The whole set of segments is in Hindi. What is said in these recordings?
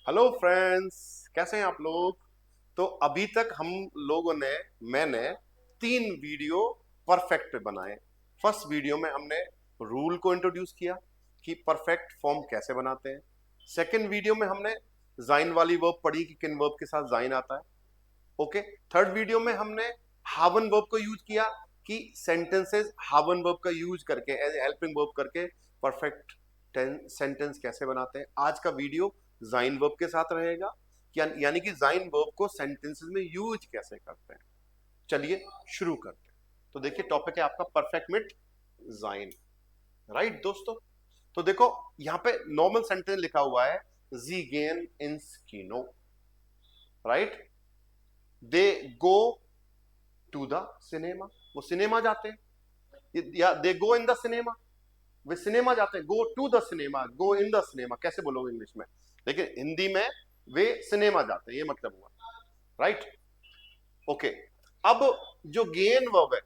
हेलो फ्रेंड्स, कैसे हैं आप लोग। तो अभी तक हम लोगों ने मैंने 3 वीडियो परफेक्ट पे बनाए। फर्स्ट वीडियो में हमने रूल को इंट्रोड्यूस किया कि परफेक्ट फॉर्म कैसे बनाते हैं। सेकंड वीडियो में हमने जाइन वाली वर्ब पढ़ी कि किन वर्ब के साथ जाइन आता है। ओके। थर्ड वीडियो में हमने हावन वर्ब को यूज किया कि सेंटेंसेस हावन वर्ब का यूज करके एज हेल्पिंग वर्ब करके परफेक्ट सेंटेंस कैसे बनाते हैं। आज का वीडियो जाइन वर्ब के साथ रहेगा, यानी कि जाइन वर्ब को सेंटेंसेस में यूज कैसे करते हैं। चलिए शुरू करते हैं। तो देखिए, टॉपिक है आपका परफेक्ट मिट जाइन। राइट दोस्तों, तो देखो यहां पे नॉर्मल सेंटेंस लिखा हुआ है, जी गेन इन स्कीनो। Right, they go to the cinema, वो सिनेमा जाते हैं, या they go in the cinema, वे सिनेमा जाते हैं। Go to the cinema, go in the cinema कैसे बोलोगे इंग्लिश में, लेकिन हिंदी में वे सिनेमा जाते हैं, ये मतलब हुआ। Right, okay. अब जो गेन वर्ब है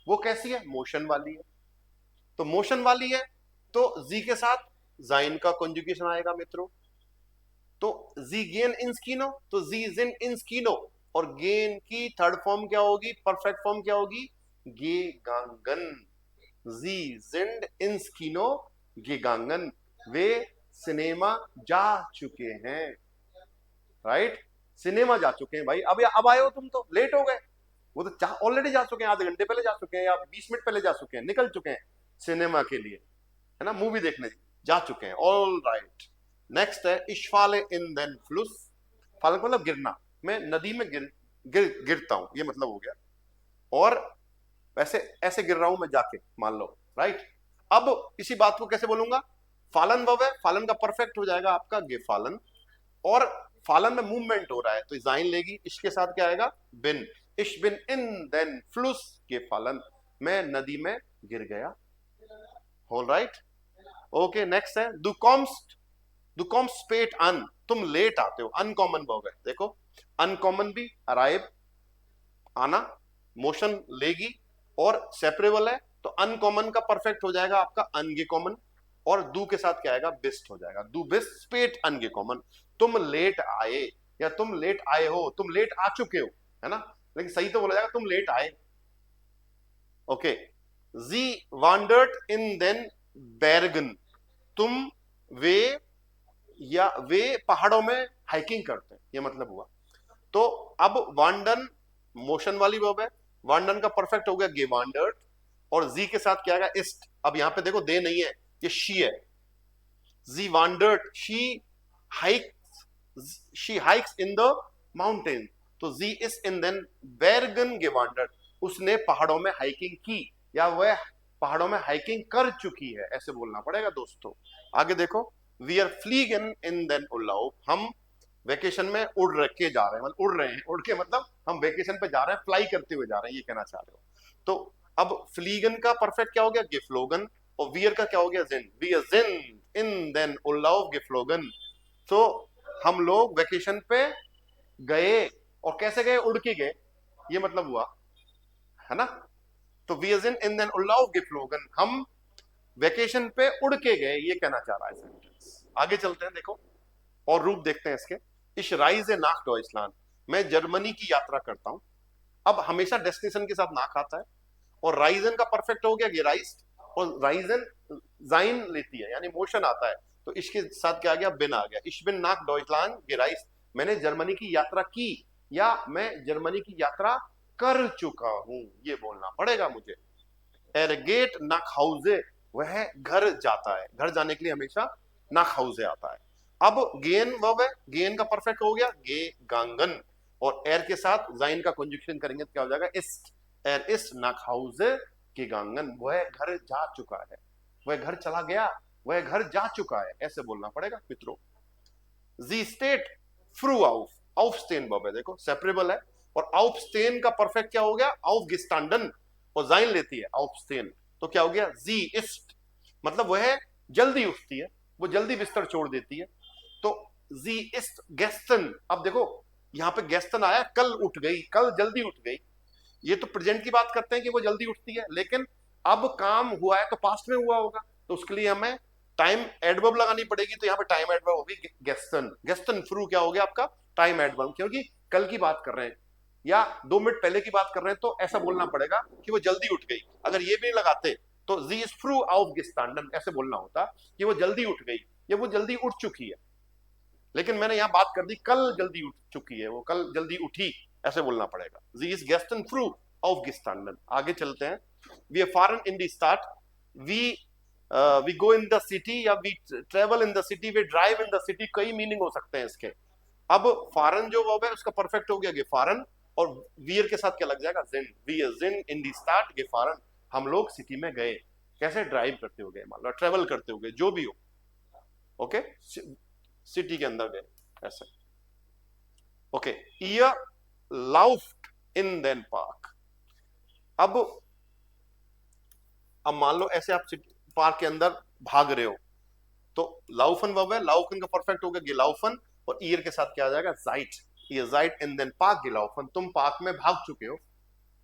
वो कैसी है, मोशन वाली है। तो मोशन वाली है तो जी के साथ जाइन का कॉन्जुगेशन आएगा मित्रों। तो जी गेन इन स्कीनो, तो जी जिन इन स्कीनो, और गेन की थर्ड फॉर्म क्या होगी, परफेक्ट फॉर्म क्या होगी, गे गांगन। जी जिंड इन स्कीनो गेगांगन, वे सिनेमा जा चुके हैं। राइट, सिनेमा जा चुके हैं भाई। अब आए हो तुम, तो लेट हो गए। वो तो ऑलरेडी जा चुके हैं, आधे घंटे पहले जा चुके हैं या 20 मिनट पहले जा चुके हैं, निकल चुके हैं सिनेमा के लिए, है ना, मूवी देखने जा चुके हैं। ऑल राइट, नेक्स्ट है इश्फाले इन देन फ्लुस। फाले मतलब गिरना, मैं नदी में गिरता हूं, ये मतलब हो गया। और वैसे ऐसे गिर रहा हूं मैं जाके, मान लो। राइट, अब इसी बात को कैसे बोलूंगा, फालन वर्ब है, फालन का परफेक्ट हो जाएगा आपका गेफालन। और फालन में मूवमेंट हो रहा है तो जाइन लेगी, इसके साथ क्या आएगा, बिन। इश बिन इन देन फ्लुस गेफालन, मैं नदी में गिर गया। All right, okay. नेक्स्ट है दु कॉम्स पेट अन, तुम लेट आते हो, अनकॉमन वर्ब है। देखो, अनकॉमन भी अराइव, आना, मोशन लेगी, और सेपरेबल है तो अनकॉमन का परफेक्ट हो जाएगा आपका अनगे कॉमन, और दू के साथ क्या आएगा, बिस्ट हो जाएगा। दू बिस्ट स्पेट अनगे कॉमन, तुम लेट आए या तुम लेट आए हो, तुम लेट आ चुके हो, है ना, लेकिन सही तो बोला जाएगा तुम लेट आए। Okay, ji wandered in then बैरगन, तुम वे या वे पहाड़ों में हाइकिंग करते हैं, ये मतलब हुआ। तो अब वांडन मोशन वाली वर्ब है, वांडन का परफेक्ट हो गया गे वांडर्ड, और जी के साथ क्या आएगा, इस्ट। अब यहां पे देखो दे नहीं है, ये शी है। जी वांडर्ड, she hikes in the mountain, तो जी इज इन देन बेरगन गे वांडर्ड, उसने पहाड़ों में हाइकिंग की, या वह पहाड़ों में हाइकिंग कर चुकी है, ऐसे बोलना पड़ेगा दोस्तों। आगे देखो, वी आर फ्लीगन इन देन उल्लाउ, हम वेकेशन में उड़ के जा रहे हैं, मतलब उड़ रहे हैं, उड़ के मतलब हम वेकेशन पे जा रहे हैं, फ्लाई करते हुए जा रहे हैं, ये कहना चाह रहे हो। तो अब फ्लीगन का परफेक्ट क्या हो गया, गिफ्लोगन, और वियर का क्या हो गया, जिन। वी आर जिन इन देन उल्लाउ गिफ्लोगन, तो हम लोग वेकेशन पे गए, और कैसे गए, उड़ के गए, ये मतलब हुआ, है ना। तो वी आर जिन इन देन उल्लाउ गिफ्लोगन, हम वेकेशन पे उड़ के गए, ये कहना चाह रहा है सेंटेंस। आगे चलते हैं, देखो और रूप देखते हैं इसके। इश राइज नाक डॉइचलैंड, मैं जर्मनी की यात्रा करता हूं। अब हमेशा डेस्टिनेशन के साथ नाक आता है, और राइजन का परफेक्ट हो गया गेराइज्ड, और राइजन जाइन लेती है यानी मोशन आता है, तो इसके साथ क्या आ गया, बिन आ गया। इश बिन नाक डॉइचलैंड गेराइज्ड, मैंने जर्मनी की यात्रा की, या मैं जर्मनी की यात्रा कर चुका हूं, ये बोलना पड़ेगा मुझे। एरगेट नाक हाउजे, वह घर जाता है, घर जाने के लिए हमेशा नाक हाउजे आता है। अब गेन वर्ब है, गेन का परफेक्ट हो गया गे गांगन, और एर के साथ जाइन का कंजुगेशन करेंगे तो क्या हो जाएगा, इस्ट। एर इस्ट नाक हाउजे के गांगन, वह घर जा चुका है, वह घर चला गया, वह घर जा चुका है, ऐसे बोलना पड़ेगा मित्रों। जी स्टेट फ्रू आउफ, आउफ स्टेन वर्ब है, देखो सेपरेबल है, और आउफ स्टेन का परफेक्ट क्या हो गया, आउफ गिस्टांडन, और जाइन लेती है आउफ स्टेन, तो क्या हो गया, जी इस्ट, मतलब वह जल्दी उठती है, वो जल्दी बिस्तर छोड़ देती है। तो जी इस्ट गेस्टन, अब देखो यहां पे गेस्टन आया, कल उठ गई, कल जल्दी उठ गई, ये तो प्रेजेंट की बात करते हैं कि वो जल्दी उठती है, लेकिन अब काम हुआ है तो पास्ट में हुआ होगा, तो उसके लिए हमें टाइम एडवर्ब लगानी पड़ेगी, तो यहाँ पे टाइम एडवर्ब होगी गेस्टन। गेस्टन फ्रू क्या हो गया आपका? टाइम एडवर्ब, क्योंकि कल की बात कर रहे हैं या 2 मिनट पहले की बात कर रहे हैं, तो ऐसा बोलना पड़ेगा कि वो जल्दी उठ गई। अगर ये भी नहीं लगाते तो जी इज फ्रू आउफ गेस्टांडन ऐसे बोलना होता कि वो जल्दी उठ गई या वो जल्दी उठ चुकी है। लेकिन मैंने यहां बात कर दी कल जल्दी उठ चुकी है, वो कल जल्दी उठी, ऐसे बोलना पड़ेगा। जी इज गेस्टन फ्रू आउफ गेस्टांडन। आगे चलते हैं। वी आर फॉरेन इन दी स्टार्ट, we go in the city या we travel in the city, we drive in the city, कई मीनिंग हो सकते हैं इसके। अब फॉरेन जो वर्ब है उसका परफेक्ट हो गया गेफारन, और वियर के साथ क्या लग जाएगा? जिन। वी आर जिन इन दी स्टार्ट गेफारन, हम लोग सिटी में गए। कैसे? ड्राइव करते हो गए, मान लो ट्रेवल करते हो गए, जो भी हो। ओके, सिटी के अंदर गए ऐसे। Okay, year लाउफ्ड in then park. अब मान ऐसे आप पार्क के अंदर भाग रहे हो, तो लाउफन वर्ब है, लाउफन का परफेक्ट हो गया गेलाउफन, और ईयर के साथ क्या आ जाएगा? जाइट। ये जाइट इन देन पार्क गेलाउफन, तुम पार्क में भाग चुके हो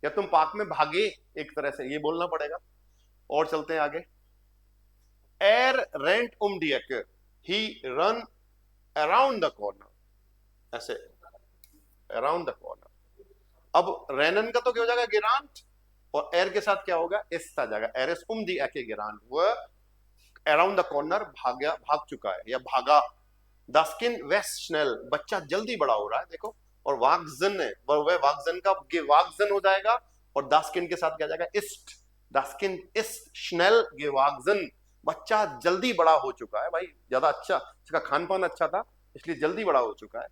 या तुम पार्क में भागे, एक तरह से ये बोलना पड़ेगा। और चलते हैं आगे। एर रेंट दी एक्के, ही रन अराउंड द कॉर्नर, ऐसे अराउंड द कॉर्नर। अब रेनन का तो क्या हो जाएगा? गेरांट, और एर के साथ क्या होगा? इस आ जाएगा, एरस दी एक्के गेरांट, वह अराउंड द कॉर्नर भाग चुका है या भागा। दास्किन वेस्ट स्नेल, बच्चा जल्दी बड़ा हो रहा है, देखो। और वागजन है, वह वागजन का वागजन हो जाएगा, और दास्किन के साथ क्या जाएगा? इस्ट। दास्किन इस्ट स्नेल गेवागजन, बच्चा जल्दी बड़ा हो चुका है, भाई ज्यादा अच्छा, इसका खान पान अच्छा था इसलिए जल्दी बड़ा हो चुका है।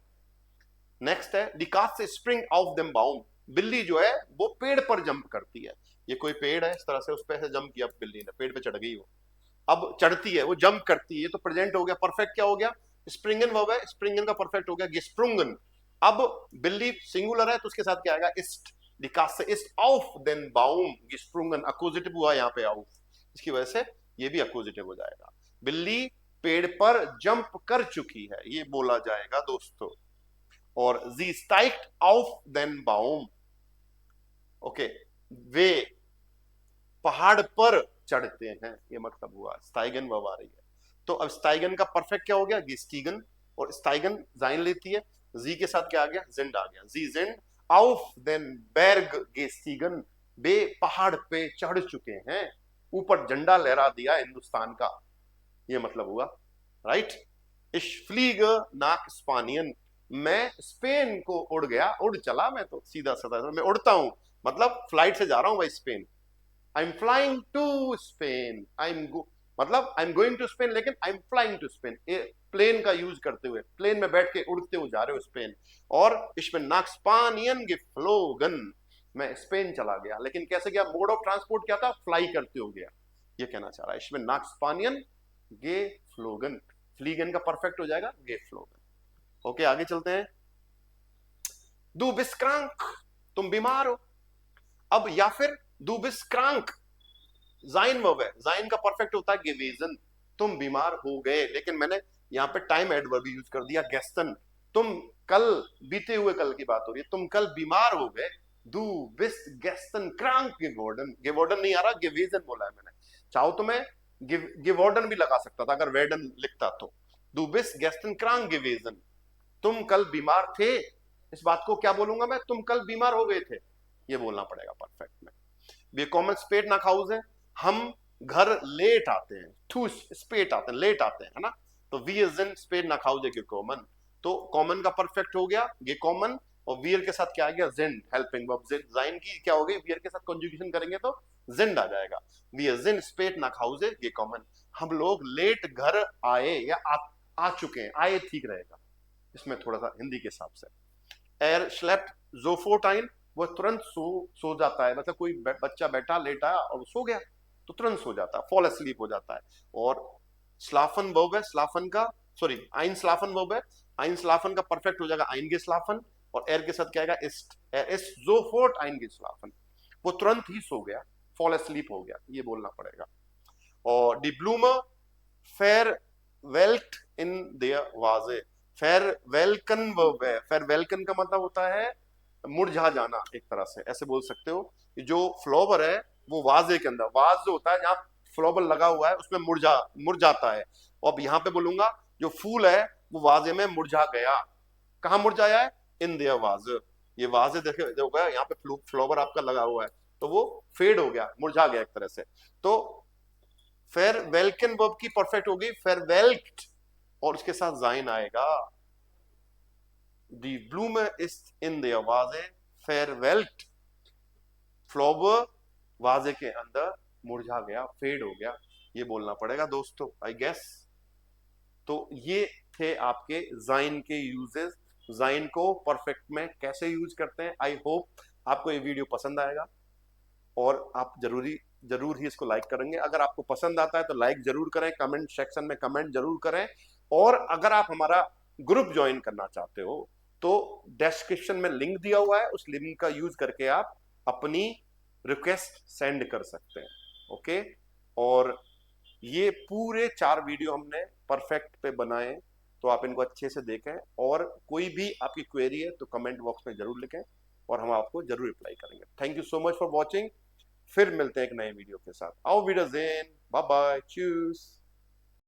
नेक्स्ट है डिकास स्प्रिंग ऑफ देम बाउम, बिल्ली जो है वो पेड़ पर जंप करती है। ये कोई पेड़ है, इस तरह से उस पे से जंप किया बिल्ली ने, पेड़ पे चढ़ गई वो, अब चढ़ती है, वो जंप करती है, तो प्रेजेंट हो गया। परफेक्ट क्या हो गया? स्प्रिंगन वर्ब है, स्प्रिंगन का परफेक्ट हो गया गेस्प्रुंगन। अब बिल्ली सिंगुलर है तो उसके साथ क्या आएगा? इस्ट। डिकास इस्ट ऑफ देन बाउम गेस्प्रुंगन, अक्वजिटिव हुआ यहाँ पे ऑफ, इसकी वजह से ये भी अक्वजिटिव हो जाएगा। बिल्ली पेड़ पर जंप कर चुकी है, ये बोला जाएगा दोस्तों। और जी स्टाइक्ड ऑफ देन बाउम, ओके, वे पहाड़ पर चढ़ते हैं, ये मतलब हुआ। स्टाइगन वर्ब आ रही है, तो अब स्टाइगन का परफेक्ट क्या हो गया? गेस्टीगन, और स्टाइगन जाइन लेती है, जी के साथ क्या आ गया? जिंड आ गया। जी जिंड आउफ देन बेर्ग गेस्टीगन, बे पहाड़ पे चढ़ चुके हैं, ऊपर झंडा लहरा दिया हिंदुस्तान का, ये मतलब हुआ। राइट। इश फ्लीग नाक स्पानियन, मैं स्पेन को उड़ गया, उड़ चला, मैं तो सीधा साधा मैं उड़ता हूं, मतलब फ्लाइट से जा रहा हूं भाई Spain. I am flying to Spain, मतलब I am going to Spain, लेकिन I am flying to Spain, plane का यूज करते हुए, प्लेन में बैठ के उड़ते हुए जा रहे हो स्पेन। और इसमें नाक्सपानियन geflogen, मैं स्पेन चला गया, लेकिन कैसे गया? मोड ऑफ ट्रांसपोर्ट क्या था? फ्लाई करते हो गया, ये कहना चाह रहा है। इसमें नाक्सपानियन geflogen, फ्लीगन का परफेक्ट हो जाएगा geflogen। ओके, आगे चलते हैं। दू बिस्क्रांक, तुम बीमार हो। अब या फिर दू बिस्क्रांक जाइन वर्ब है, जाइन का परफेक्ट होता है गेवेजन, तुम बीमार हो गए, लेकिन मैंने यहाँ पे टाइम एडवर्ब यूज कर दिया गेस्टन। तुम कल, बीते हुए कल की बात हो रही है, तुम कल बीमार हो गए। दू बिस गेस्टन क्रांक गेवोर्डन, गेवोर्डन नहीं आ रहा, गेवेजन बोला है मैंने। चाहो तो मैं गेवोर्डन भी लगा सकता था अगर वेडन लिखता तो। दू बिस गेस्टन क्रांक गेवेजन, तुम कल बीमार थे, इस बात को क्या बोलूंगा मैं? तुम कल बीमार हो गए थे, ये बोलना पड़ेगा परफेक्ट में। ये कॉमन स्पेट ना खाउज है, हम घर लेट आते हैं, टू स्पेट आते हैं, लेट आते हैं, है ना। तो वी इज इन स्पेट ना खाउज है कॉमन, तो कॉमन का परफेक्ट हो गया ये कॉमन, और वियर के साथ क्या आ गया? जिंड, हेल्पिंग वर्ब जिंड, जाइन की क्या हो गई? वियर के साथ कंजुगेशन करेंगे तो जिंड आ जाएगा। वी इज इन स्पेट ना खाउज है ये कॉमन, हम लोग लेट घर आए या आ चुके हैं, आए ठीक रहेगा इसमें थोड़ा सा हिंदी के हिसाब से। एर स्लेप्ट जोफोटाइन, वो तुरंत सो जाता है, मतलब कोई बच्चा बैठा लेटा और सो गया तो तुरंत सो जाता है, फॉल अस्लीप हो जाता है। और स्लाफन वर्ब है, स्लाफन का सॉरी आइन स्लाफन वर्ब है, आइन स्लाफन का परफेक्ट हो जाएगा आइन गे स्लाफन, और एर के साथ क्या आएगा? इस्ट, इस जोफोट आइन गे स्लाफन, वो तुरंत ही सो गया, फॉल अस्लीप हो गया, ये बोलना पड़ेगा। और D bloomer fair belt in their वाजे, फेयर वेलकन वर्ब है, फेयर वेलकन का मतलब होता है मुरझा जाना, एक तरह से ऐसे बोल सकते हो। जो फ्लावर है वो वाजे के अंदर, वाज जो होता है जहां फ्लावर लगा हुआ है उसमें मुरझाता है। और अब यहां पे बोलूंगा जो फूल है वो वाजे में मुरझा गया। कहां मुरझाया है? इन दियर वाज। ये वाजे देखे जो गया यहाँ पे फ्लावर आपका लगा हुआ है तो वो फेड हो गया, मुरझा गया एक तरह से। तो फेयरवेलकन वर्ब की परफेक्ट होगी फेयरवेल्क्ड और उसके साथ जाइन आएगा। दी ब्लूम इज इन दियर वाजे फेयरवेल्क्ड। फ्लावर वाजे के अंदर मुरझा गया, फेड हो गया, ये बोलना पड़ेगा दोस्तों आई गेस। तो ये थे आपके जाइन के यूजेस, जाइन को परफेक्ट में कैसे यूज करते हैं। आई होप आपको ये वीडियो पसंद आएगा और आप जरूर ही इसको लाइक करेंगे। अगर आपको पसंद आता है तो लाइक जरूर करें, कमेंट सेक्शन में कमेंट जरूर करें। और अगर आप हमारा ग्रुप ज्वाइन करना चाहते हो तो डिस्क्रिप्शन में लिंक दिया हुआ है, उस लिंक का यूज करके आप अपनी रिक्वेस्ट सेंड कर सकते हैं। ओके, और ये पूरे 4 वीडियो हमने परफेक्ट पे बनाए, तो आप इनको अच्छे से देखें और कोई भी आपकी क्वेरी है तो कमेंट बॉक्स में जरूर लिखें और हम आपको जरूर रिप्लाई करेंगे। Thank you so much for watching. फिर मिलते हैं एक नए वीडियो के साथ। आओ वीडियो जेन, बाय बाय, चूस।